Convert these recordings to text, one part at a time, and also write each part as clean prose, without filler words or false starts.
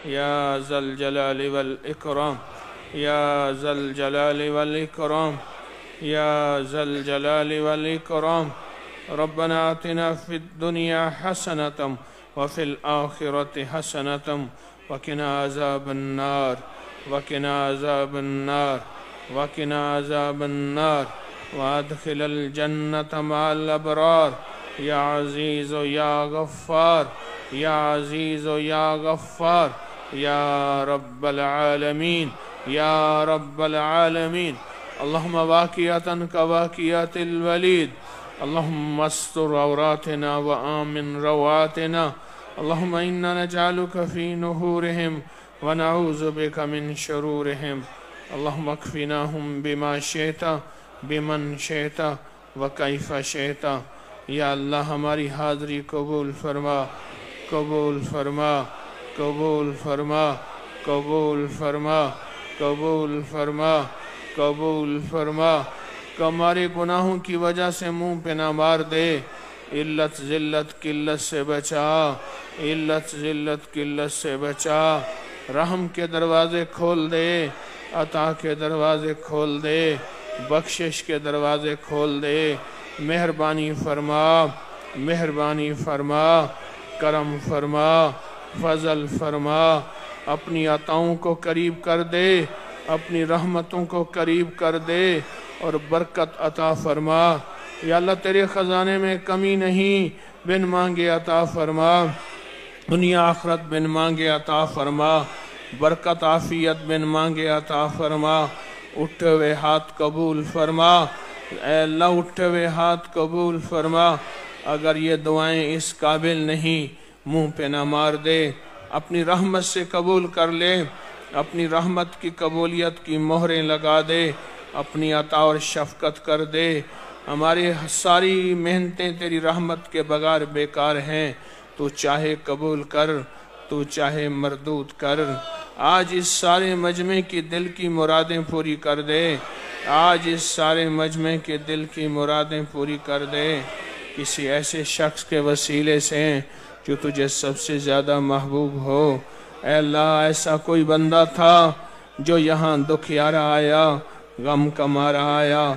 يا ذا الجلال والإكرام يا ذا الجلال والإكرام يا ذا الجلال والإكرام. ربنا آتنا في الدنيا حسنة وفي الآخرة حسنة وقنا عذاب النار وقنا عذاب النار وقنا عذاب النار وادخل الجنة مع الأبرار يا عزيز يا غفار يا عزيز يا غفار يا رب العالمين يا رب العالمين. اللهم واقعة كواقعة الوليد، اللهم استر عوراتنا وآمن رواتنا. اللهم إنا نجعلك في نحورهم ونعوذ بك من شرورهم. اللهم اكفناهم بما شئت بمن شئت وكيف شئت. یا اللہ ہماری حاضری قبول فرما قبول فرما قبول فرما قبول فرما قبول فرما قبول فرما. ہمارے گناہوں کی وجہ سے منہ پہ نہ مار دے، علت ذلت قلت سے بچا، علت ذلت قلت سے بچا. رحم کے دروازے کھول دے، عطا کے دروازے کھول دے، بخشش کے دروازے کھول دے. مہربانی فرما مہربانی فرما کرم فرما فضل فرما. اپنی عطاؤں کو قریب کر دے، اپنی رحمتوں کو قریب کر دے اور برکت عطا فرما. یا اللہ تیرے خزانے میں کمی نہیں، بن مانگے عطا فرما. دنیا آخرت بن مانگے عطا فرما. برکت عافیت بن مانگے عطا فرما. اٹھے ہوئے ہاتھ قبول فرما. اے اللہ اٹھے ہوئے ہاتھ قبول فرما. اگر یہ دعائیں اس قابل نہیں، منہ پہ نہ مار دے، اپنی رحمت سے قبول کر لے. اپنی رحمت کی قبولیت کی مہریں لگا دے، اپنی عطا اور شفقت کر دے. ہماری ساری محنتیں تیری رحمت کے بغیر بیکار ہیں. تو چاہے قبول کر، تو چاہے مردود کر. آج اس سارے مجمع کی دل کی مرادیں پوری کر دے. آج اس سارے مجمع کے دل کی مرادیں پوری کر دے. کسی ایسے شخص کے وسیلے سے جو تجھے سب سے زیادہ محبوب ہو. اے اللہ ایسا کوئی بندہ تھا جو یہاں دکھیارا آیا، غم کا مارا آیا،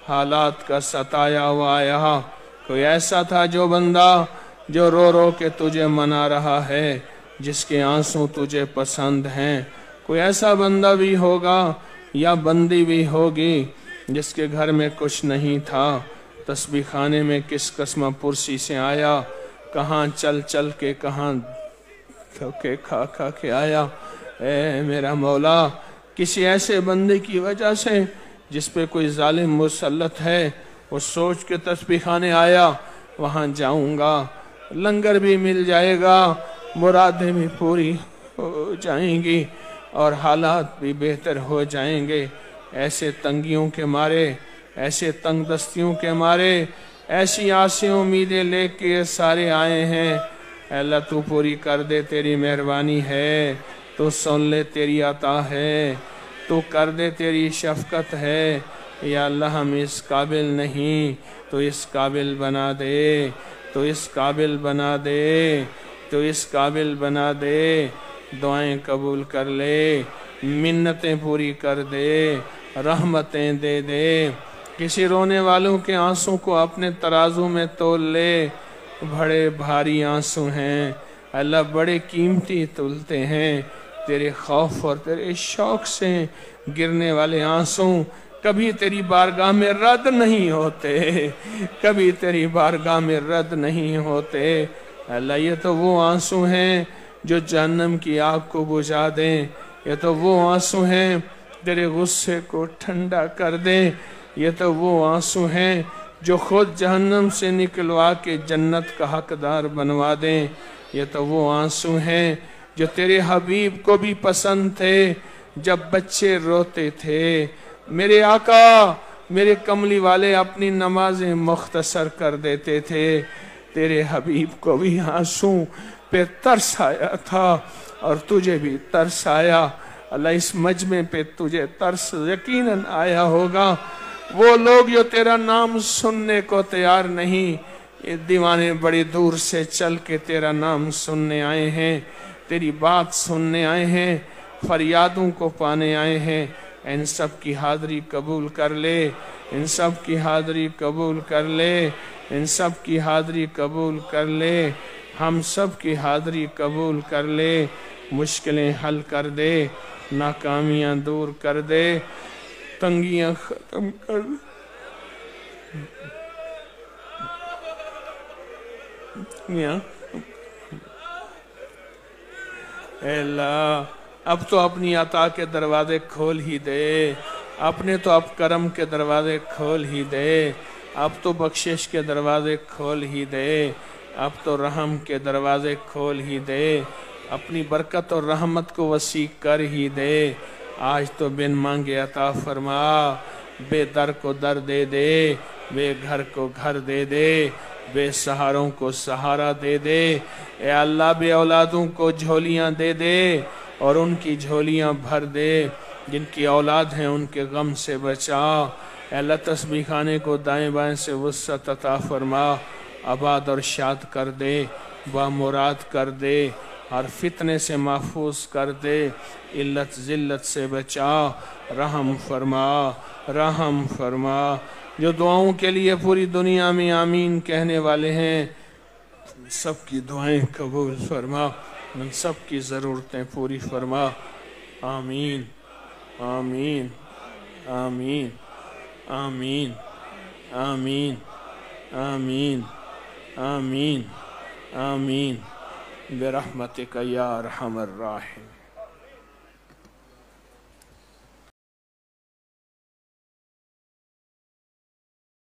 حالات کا ستایا ہوا آیا. کوئی ایسا تھا جو بندہ جو رو رو کے تجھے منا رہا ہے، جس کے آنسو تجھے پسند ہیں. کوئی ایسا بندہ بھی ہوگا یا بندی بھی ہوگی جس کے گھر میں کچھ نہیں تھا، تسبیح خانے میں کس قسم پرسی سے آیا، کہاں چل چل کے کہاں کھا کھا کے آیا. اے میرا مولا، کسی ایسے بندے کی وجہ سے جس پہ کوئی ظالم مسلط ہے، وہ سوچ کے تسبیح خانے آیا وہاں جاؤں گا، لنگر بھی مل جائے گا، مرادیں بھی پوری ہو جائیں گی اور حالات بھی بہتر ہو جائیں گے. ایسے تنگیوں کے مارے، ایسے تنگ دستیوں کے مارے، ایسی آسیں امیدیں لے کے سارے آئے ہیں. اے اللہ تو پوری کر دے، تیری مہربانی ہے. تو سن لے، تیری عطا ہے. تو کر دے، تیری شفقت ہے. یا اللہ ہم اس قابل نہیں، تو اس قابل بنا دے، تو اس قابل بنا دے، تو اس قابل بنا دے. دعائیں قبول کر لے، منتیں پوری کر دے، رحمتیں دے دے. کسی رونے والوں کے آنسوں کو اپنے ترازو میں تول لے. بڑے بھاری آنسو ہیں اللہ، بڑے قیمتی تلتے ہیں. تیرے خوف اور تیرے شوق سے گرنے والے آنسو کبھی تیری بارگاہ میں رد نہیں ہوتے، کبھی تیری بارگاہ میں رد نہیں ہوتے. اللہ یہ تو وہ آنسو ہیں جو جہنم کی آگ کو بجھا دیں. یہ تو وہ آنسو ہیں تیرے غصے کو ٹھنڈا کر دیں. یہ تو وہ آنسو ہیں جو خود جہنم سے نکلوا کے جنت کا حقدار بنوا دیں. یہ تو وہ آنسو ہیں جو تیرے حبیب کو بھی پسند تھے جب بچے روتے تھے. میرے آقا، میرے کملی والے اپنی نمازیں مختصر کر دیتے تھے. تیرے حبیب کو بھی آنسو پہ ترس آیا تھا اور تجھے بھی ترس آیا. اللہ اس مجمع پہ تجھے ترس یقیناً آیا ہوگا. وہ لوگ جو تیرا نام سننے کو تیار نہیں، یہ دیوانے بڑی دور سے چل کے تیرا نام سننے آئے ہیں. تیری بات سننے آئے ہیں، فریادوں کو پانے آئے ہیں، ان سب کی حاضری قبول کر لے، ان سب کی حاضری قبول کر لے، ان سب کی حاضری قبول کر لے، ہم سب کی حاضری قبول کر لے، مشکلیں حل کر دے، ناکامیاں دور کر دے، تنگیاں ختم کر دے۔ اے اللہ اب تو اپنی عطا کے دروازے کھول ہی دے، اپنے تو اب کرم کے دروازے کھول ہی دے، اب تو بخشش کے دروازے کھول ہی دے، اب تو رحم کے دروازے کھول ہی دے، اپنی برکت اور رحمت کو وسیع کر ہی دے۔ آج تو بن مانگے عطا فرما، بے در کو در دے دے، بے گھر کو گھر دے دے، بے سہاروں کو سہارا دے دے۔ اے اللہ بے اولادوں کو جھولیاں دے دے اور ان کی جھولیاں بھر دے، جن کی اولاد ہیں ان کے غم سے بچا۔ اے اللہ تسبیح خانے کو دائیں بائیں سے وسعت عطا فرما، آباد اور شاد کر دے، بامراد کر دے، ہر فتنے سے محفوظ کر دے، علت ذلت سے بچا، رحم فرما، رحم فرما۔ جو دعاؤں کے لیے پوری دنیا میں آمین کہنے والے ہیں، سب کی دعائیں قبول فرما، ان سب کی ضرورتیں پوری فرما۔ آمین آمین آمین آمین آمین آمین آمین آمین برحمتک یا ارحم الراحمین۔